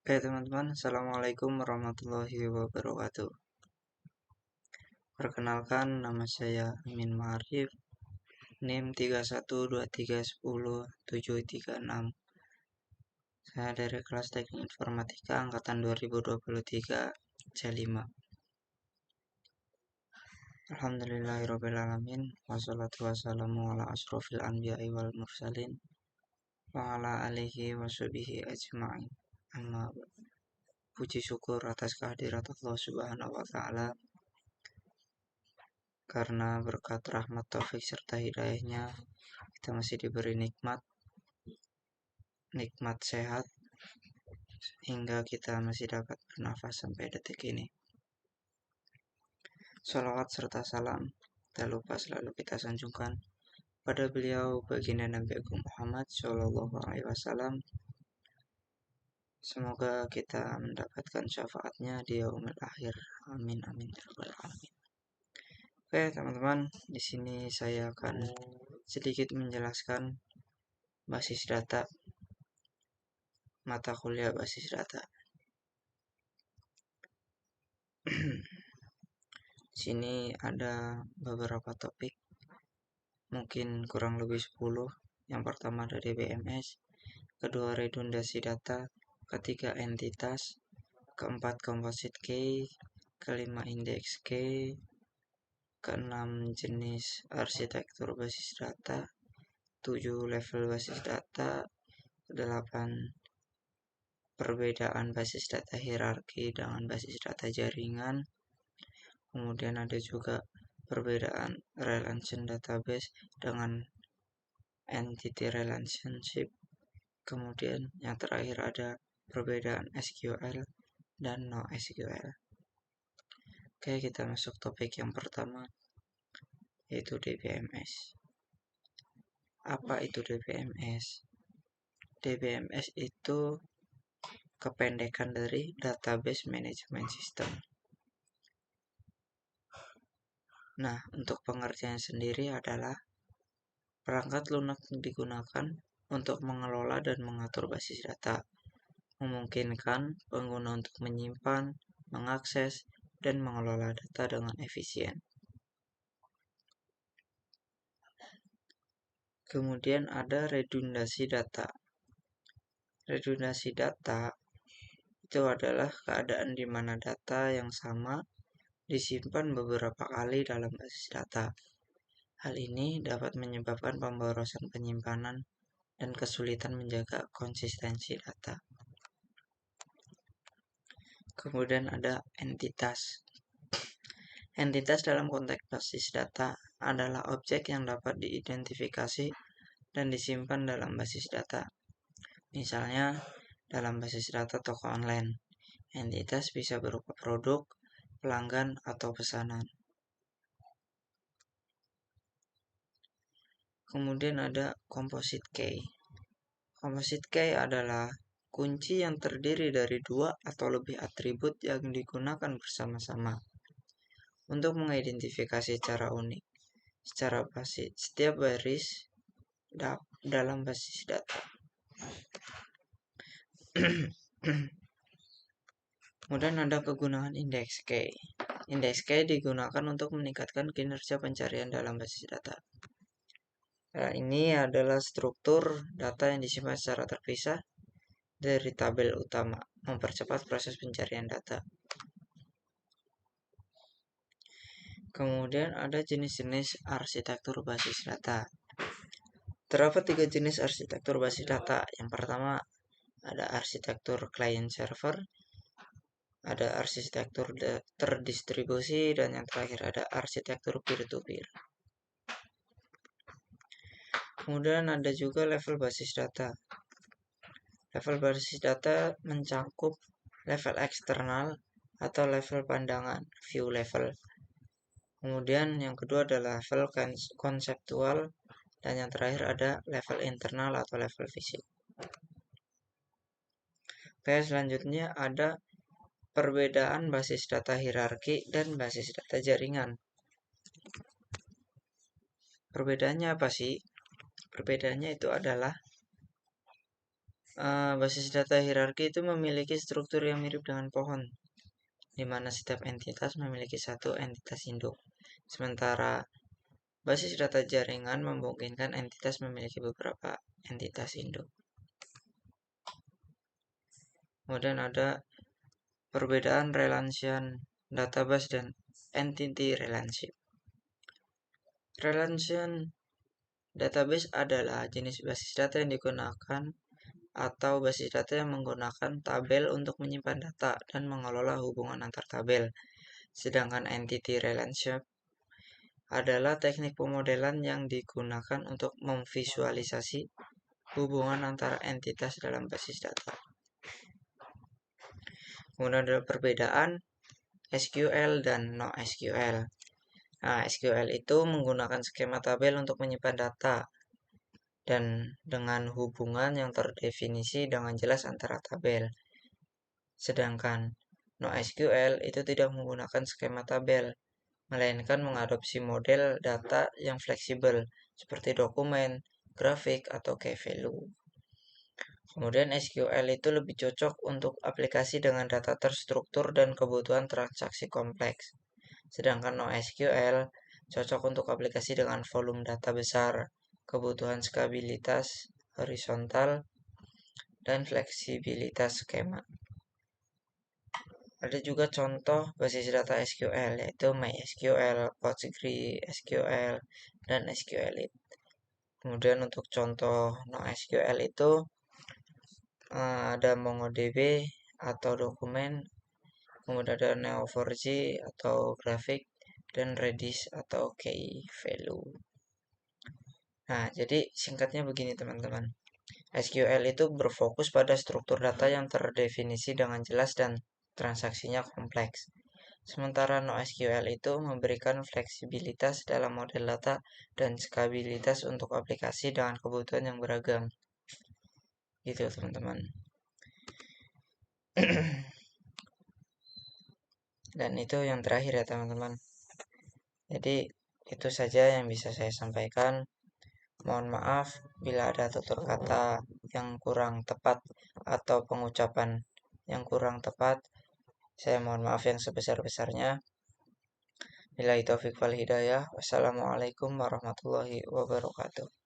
Oke teman-teman, Assalamualaikum warahmatullahi wabarakatuh. Perkenalkan, nama saya Amin Ma'arif, NIM 312310-736. Saya dari kelas Teknik Informatika Angkatan 2023, C5. Alhamdulillahirrabbilalamin, wassalatu wassalamu ala asrofil anbiya'i wal mursalin, wa ala alihi wa sahbihi ajma'in. Amma puji syukur atas kehadirat Allah Subhanahu wa Ta'ala, karena berkat rahmat taufik serta hidayahnya kita masih diberi nikmat sehat hingga kita masih dapat bernafas sampai detik ini. Sholawat serta salam tak lupa selalu kita sanjungkan pada beliau baginda Nabi Agung Muhammad Shallallahu Alaihi Wasallam. Semoga kita mendapatkan syafaatnya di yaumil akhir. Amin amin ya rabbal alamin. Oke teman-teman, di sini saya akan sedikit menjelaskan basis data, mata kuliah basis data. Sini ada beberapa topik, mungkin kurang lebih 10. Yang pertama ada DBMS, kedua redundasi data, ketiga entitas, keempat composite key, kelima indeks key, keenam jenis arsitektur basis data, 7 level basis data, 8 perbedaan basis data hierarki dengan basis data jaringan. Kemudian ada juga perbedaan relation database dengan entity relationship. Kemudian yang terakhir ada perbedaan SQL dan no SQL. Oke, kita masuk topik yang pertama, yaitu DBMS. Apa itu DBMS? DBMS itu kependekan dari Database Management System. Nah, untuk pengertiannya sendiri adalah perangkat lunak yang digunakan untuk mengelola dan mengatur basis data, memungkinkan pengguna untuk menyimpan, mengakses, dan mengelola data dengan efisien. Kemudian ada redundasi data. Redundasi data itu adalah keadaan di mana data yang sama disimpan beberapa kali dalam basis data. Hal ini dapat menyebabkan pemborosan penyimpanan dan kesulitan menjaga konsistensi data. Kemudian ada entitas. Entitas dalam konteks basis data adalah objek yang dapat diidentifikasi dan disimpan dalam basis data. Misalnya, dalam basis data toko online, entitas bisa berupa produk, pelanggan, atau pesanan. Kemudian ada composite key. Composite key adalah kunci yang terdiri dari 2 atau lebih atribut yang digunakan bersama-sama untuk mengidentifikasi secara unik secara basis setiap baris dalam basis data. Kemudian ada kegunaan indeks key. Indeks key digunakan untuk meningkatkan kinerja pencarian dalam basis data. Nah, ini adalah struktur data yang disimpan secara terpisah dari tabel utama, mempercepat proses pencarian data. Kemudian ada jenis-jenis arsitektur basis data. Terdapat 3 jenis arsitektur basis data. Yang pertama ada arsitektur client server, ada arsitektur terdistribusi, dan yang terakhir ada arsitektur peer-to-peer. Kemudian ada juga level basis data. Level basis data mencakup level eksternal atau level pandangan, view level. Kemudian yang kedua adalah level konseptual, dan yang terakhir ada level internal atau level fisik. Oke, selanjutnya ada perbedaan basis data hierarki dan basis data jaringan. Perbedaannya apa sih? Perbedaannya itu adalah Basis data hierarki itu memiliki struktur yang mirip dengan pohon, di mana setiap entitas memiliki satu entitas induk. Sementara basis data jaringan memungkinkan entitas memiliki beberapa entitas induk. Kemudian ada perbedaan relation database dan entity relationship. Relation database adalah jenis basis data yang digunakan atau basis data yang menggunakan tabel untuk menyimpan data dan mengelola hubungan antar tabel. Sedangkan entity relationship adalah teknik pemodelan yang digunakan untuk memvisualisasi hubungan antara entitas dalam basis data. Kemudian ada perbedaan SQL dan NoSQL. Nah, SQL itu menggunakan skema tabel untuk menyimpan data dan dengan hubungan yang terdefinisi dengan jelas antara tabel. Sedangkan NoSQL itu tidak menggunakan skema tabel, melainkan mengadopsi model data yang fleksibel seperti dokumen, grafik, atau key value. Kemudian SQL itu lebih cocok untuk aplikasi dengan data terstruktur dan kebutuhan transaksi kompleks. Sedangkan NoSQL cocok untuk aplikasi dengan volume data besar, kebutuhan skabilitas horizontal, dan fleksibilitas skema. Ada juga contoh basis data SQL yaitu MySQL, PostgreSQL, dan SQLite. Kemudian untuk contoh NoSQL itu ada MongoDB atau dokumen, kemudian ada Neo4j atau grafik, dan Redis atau key value. Nah, jadi singkatnya begini teman-teman. SQL itu berfokus pada struktur data yang terdefinisi dengan jelas dan transaksinya kompleks. Sementara NoSQL itu memberikan fleksibilitas dalam model data dan skabilitas untuk aplikasi dengan kebutuhan yang beragam. Gitu teman-teman. Dan itu yang terakhir ya teman-teman. Jadi itu saja yang bisa saya sampaikan. Mohon maaf bila ada tutur kata yang kurang tepat atau pengucapan yang kurang tepat. Saya mohon maaf yang sebesar-besarnya. Billahi taufik wal hidayah. Wassalamualaikum warahmatullahi wabarakatuh.